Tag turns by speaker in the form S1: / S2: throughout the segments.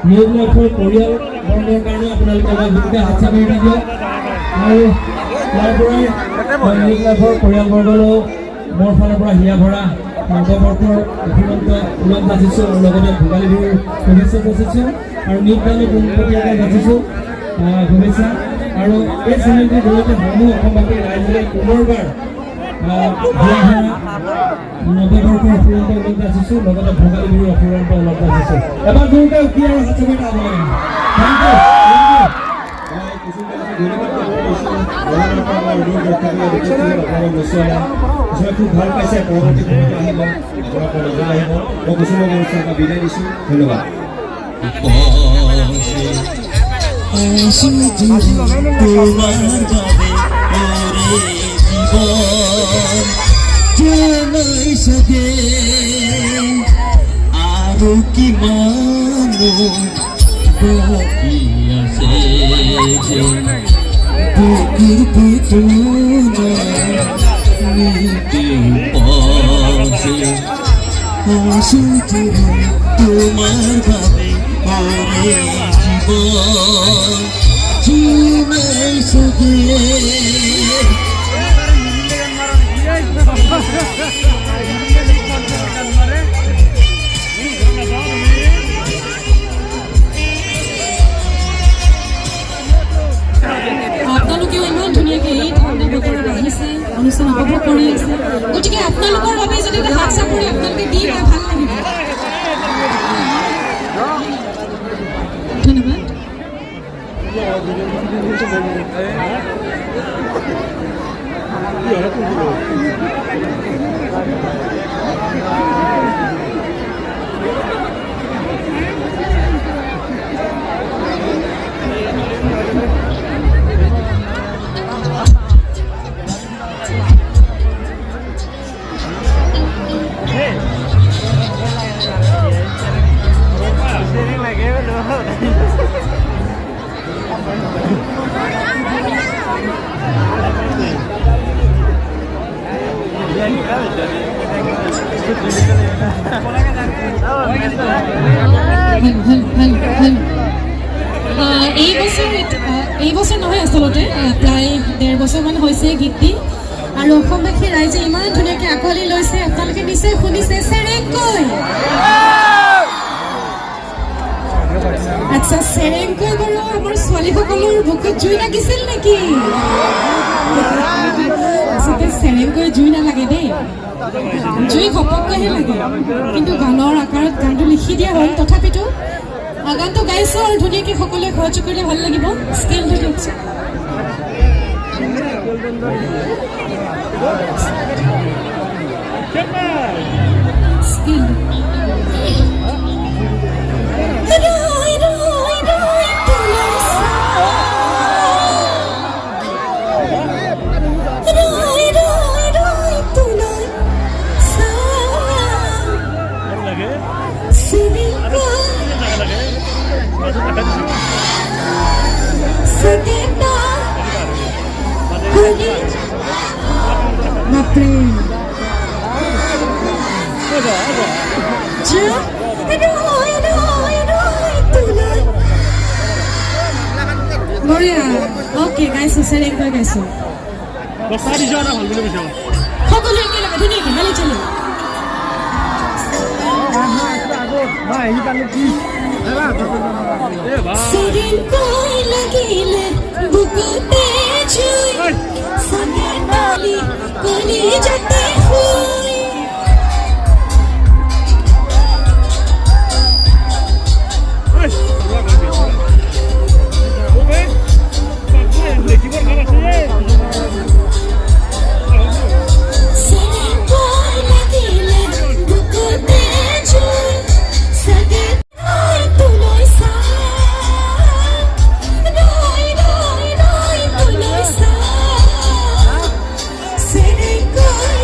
S1: News লাইফৰ পৰিয়াল বৰ্গৰ কাৰণে আপোনালোকে বিশেষকৈ হাত চাপৰি দিয়ক আৰু ইয়াৰ পৰাই নিউজ লাইফৰ পৰিয়ালবৰ্গলৈও মোৰ ফালৰ পৰা হিয়া ভৰা নৱবৰ্ষৰ অভিনন্দ ওলগ যাচিছোঁ আৰু লগতে ভোগালী বিহুৰ শুভেচ্ছা যাচিছোঁ আৰু নিউজ লাইফৰ পোনপটীয়াকৈ যাচিছোঁ শুভেচ্ছা আৰু এই চেনেলটোৰ জৰিয়তে সমূহ অসমবাসী ৰাইজলৈ পুনৰবাৰ নৱবৰ্ষৰ অফুৰন্ত ওলগ যাচিছোঁ লগতে ভোগালী বিহুৰ অফুৰন্ত ওলগ যাচিছোঁ এবাৰ জোৰকৈ উঠি আৰু হাত চাপৰি যাব লাগে খুব ভাল পাইছে পৰৱৰ্তী সময়ত আহিব আহিব মই কুচুমৰ অনুষ্ঠানক বিদায় দিছোঁ ধন্যবাদ
S2: আৰু কিমান বাকী আছে বুকুৰ পুতলা নিতে পাছে আছো তোমাৰ বাবে কৰে জীৱন জীনাই সগে
S3: আপোনালোকেও ইমান ধুনীয়াকৈ এই ঠাণ্ডা বতৰত আহিছে অনুষ্ঠান উপভোগ কৰি আছে গতিকে আপোনালোকৰ বাবে যদি এটা হাত চাপৰি আপোনালোকে দি ভাল লাগিব ধন্যবাদ এই বছৰ নহয় আচলতে প্ৰায় 1.5 বছৰমান হৈছে গীতটি আৰু অসমবাসী ৰাইজে ইমান ধুনীয়াকৈ আঁকোৱালি লৈছে আপোনালোকে নিশ্চয় শুনিছে চেৰেংকৈ আচ্ছা চেৰেংকৈ বাৰু আমাৰ ছোৱালীসকলৰ বুকুত জুই লাগিছিল নেকি আচলতে চেৰেংকৈ জুই নালাগে দেই জুই ঘপককৈহে লাগে কিন্তু গানৰ আকাৰত গানটো লিখি দিয়া হ'ল তথাপিতো গানটো গাইছোঁ আৰু ধুনীয়াকৈ সকলোৱে সহযোগ কৰিলে ভাল লাগিব স্কেলটো দিয়কচোন স্কেল বঢ়িয়া অ'কে গাইছোঁ চেৰেংকৈ গাইছোঁ সকলো একেলগে ধুনীয়াকৈ হালি চালি চেৰেংকৈ লাগিলে বুকুতে জুই চাগে ডালি কলি যাতে শুই Go!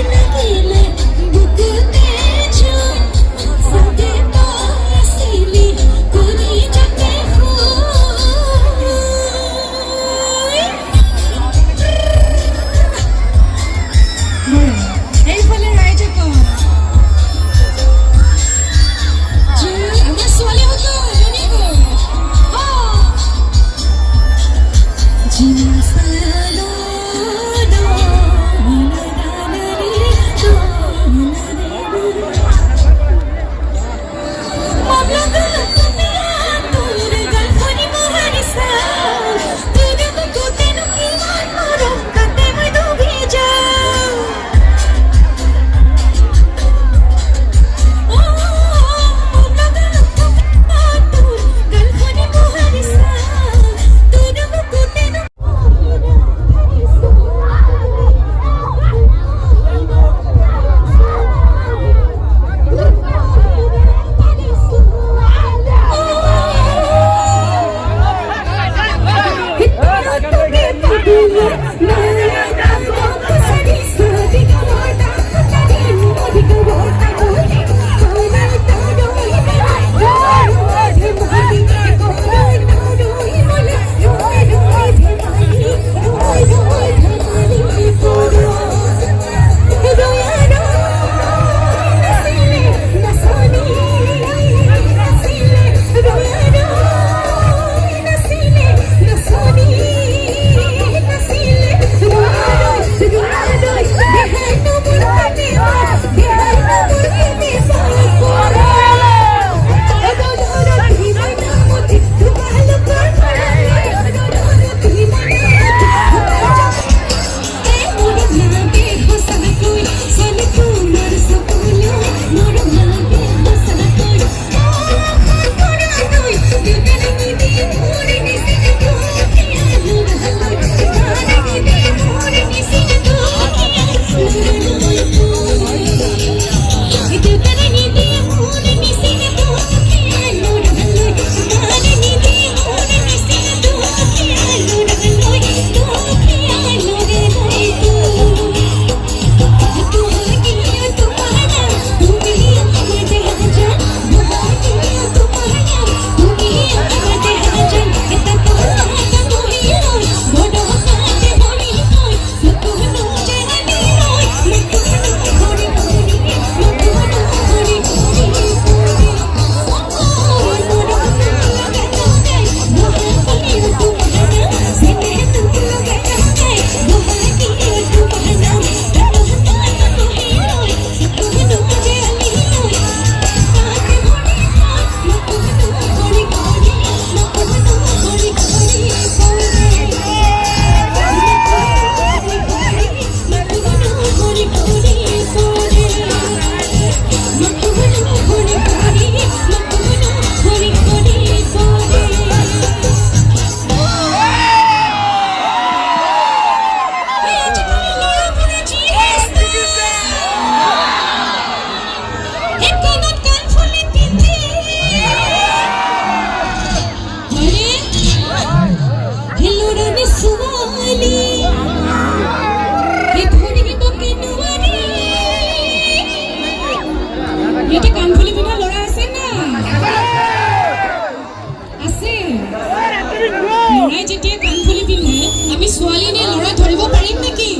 S3: ল'ৰাই যেতিয়া কাণফুলি পিন্ধে আমি ছোৱালী নে ল'ৰা ধৰিব পাৰিম নেকি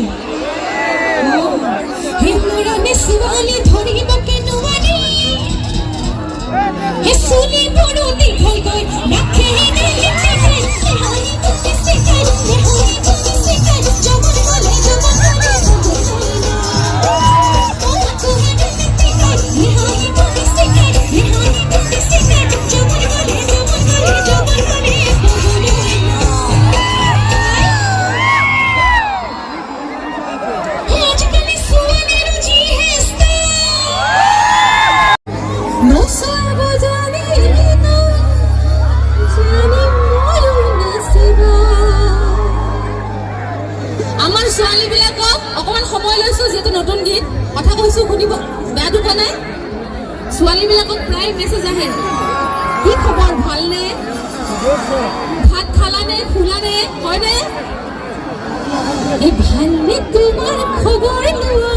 S3: সেই ল'ৰা নে ছোৱালী ধৰিব কেনেৱাৰি সেই চুলিবোৰ দীঘলকৈ ৰাখে নে লিখিছে আমাৰ ছোৱালীবিলাকক অকণমান সময় লৈছোঁ যিহেতু নতুন গীত কথা কৈছোঁ শুনিব বেয়া দুখা নাই ছোৱালীবিলাকক প্ৰায় মেছেজ আহে কি খবৰ ভালনে ভাত খালানে ফুলানে হয়নে এই ভালনে তোমাৰ খবৰ লোৱা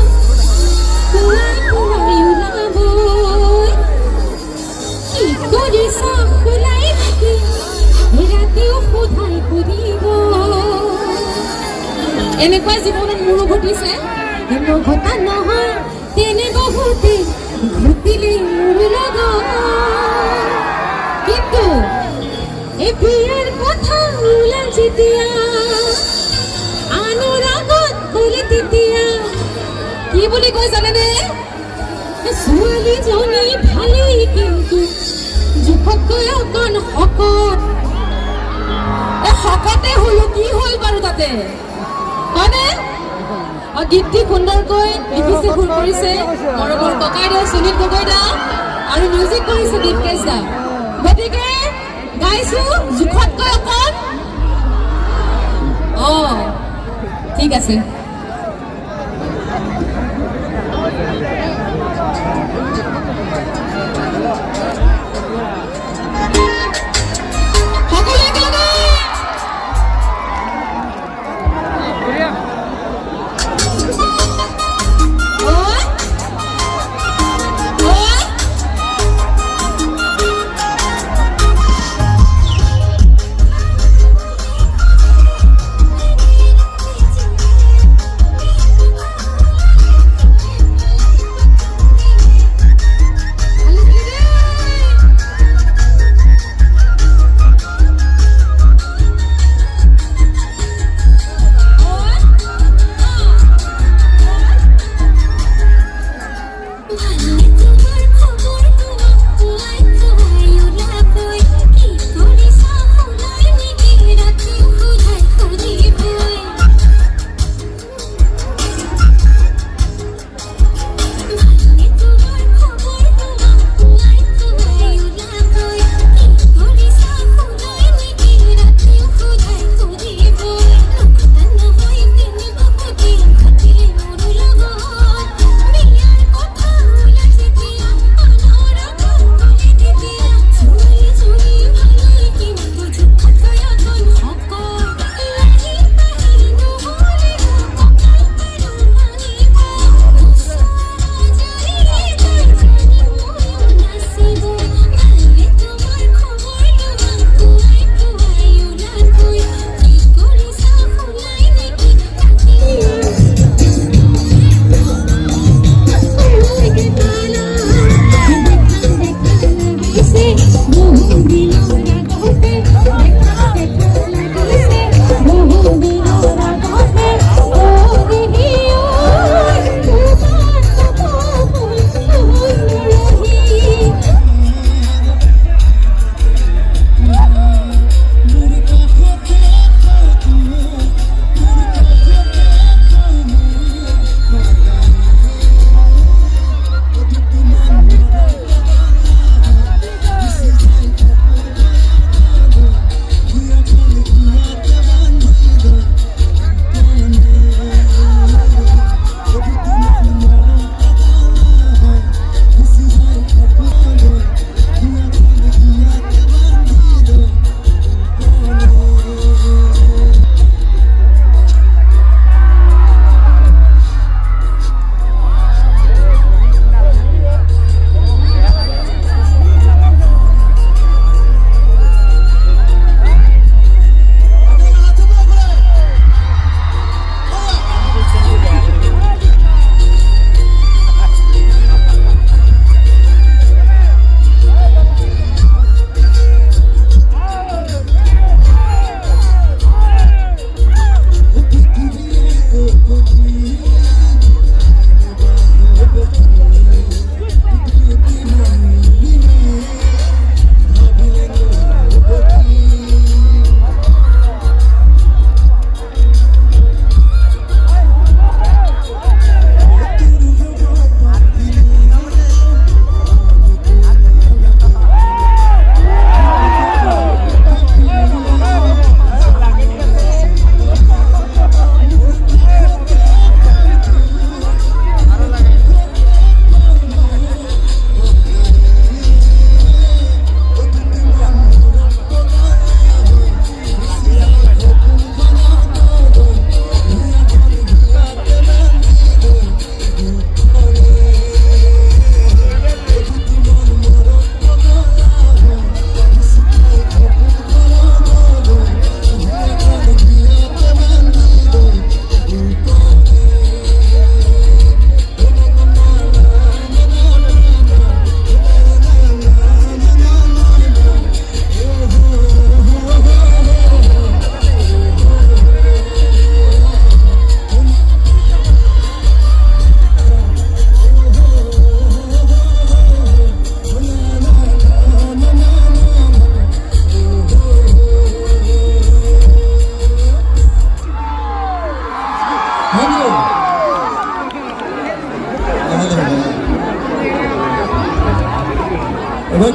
S3: কি কৰিছা ফুলাই নেকি ৰাতিও সোধাই সুধিব এনেকুৱা জীৱনত মোৰো ঘটিছে নঘটা নহয় তেনে বহুতে ঘটিলে মোৰ লগত কিন্তু এই বিয়াৰ কথা ওলাল যেতিয়া আনৰ আগত ক'লে তেতিয়া কি বুলি কয় জানেনে ছোৱালীজনী ভালেই কিন্তু জোখতকৈ অকণ শকত শকতে হলো কি হ'ল বাৰু তাতে হয়নে গীতটি সুন্দৰকৈ লিখিছে সুৰ কৰিছে মৰমৰ ককাইদেউ সুনীল গগৈদা আৰু মিউজিক কৰিছে দীপকেশ দা গতিকে গাইছো জোখতকৈ অকণ ঠিক আছে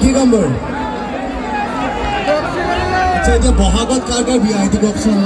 S2: কি গাম বাৰু আচ্ছা এতিয়া বহাগত কাৰ কাৰ বিয়া এইটো কওকচোন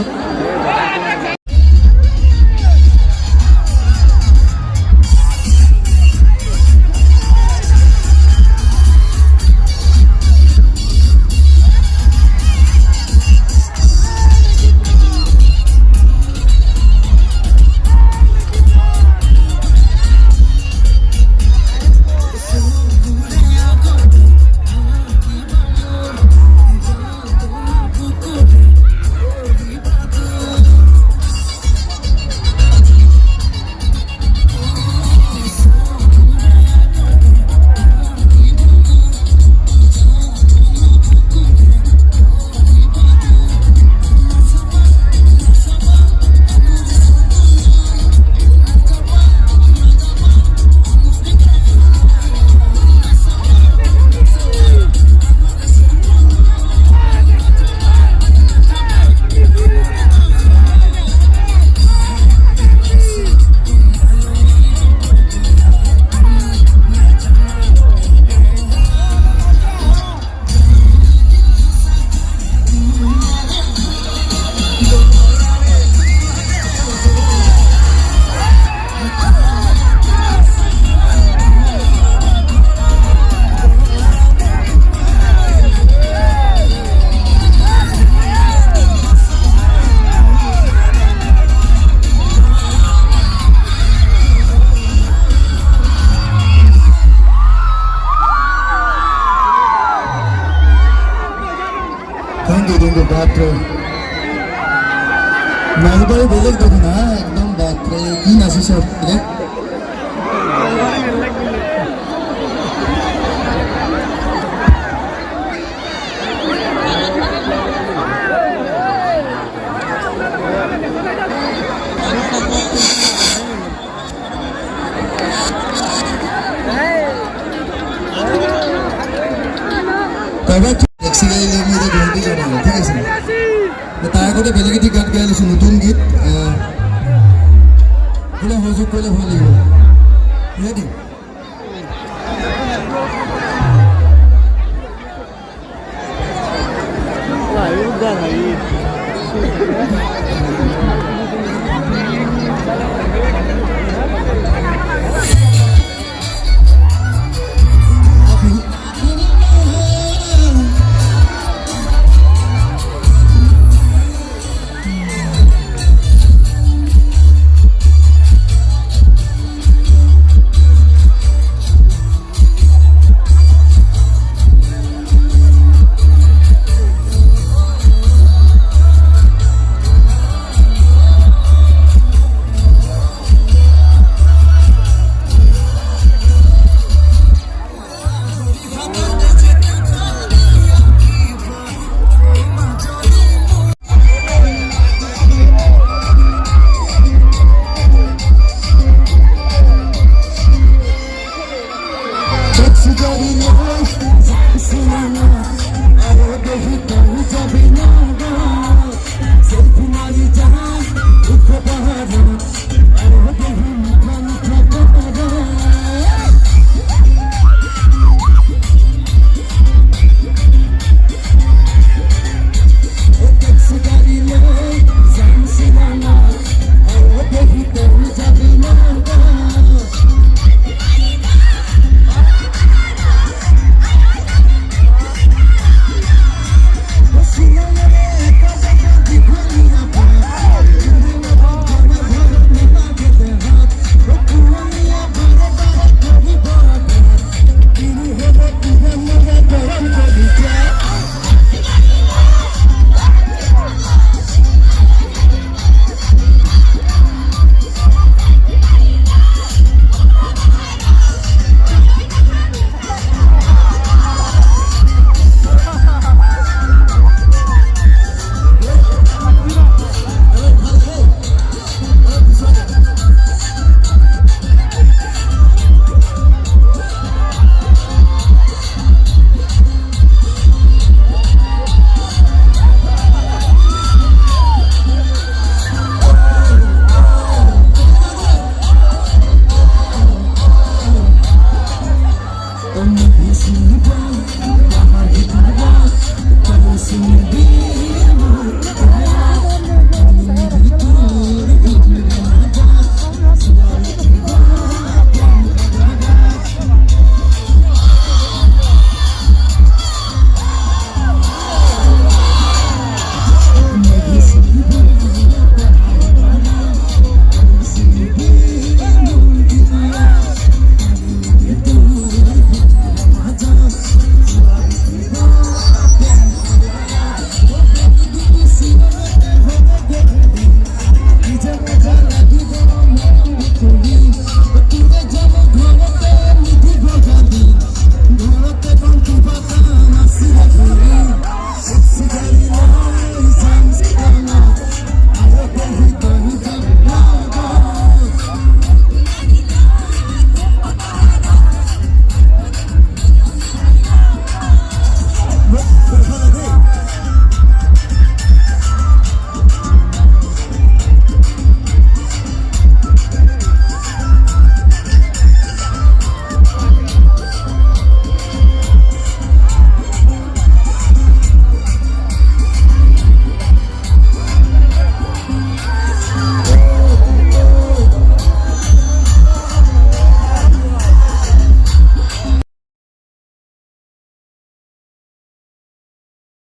S2: Thank you, Batre. Nalbari beleg dekho na, ekdom Batre. Ki nachiছে apne? Taxi गाड़ी लेके इधर घूमते जाना है ठीक है सर बताया को तो पहले की टिकट गया लेकिन नतून गीत बोला हो जो कोले हो लियो रेडी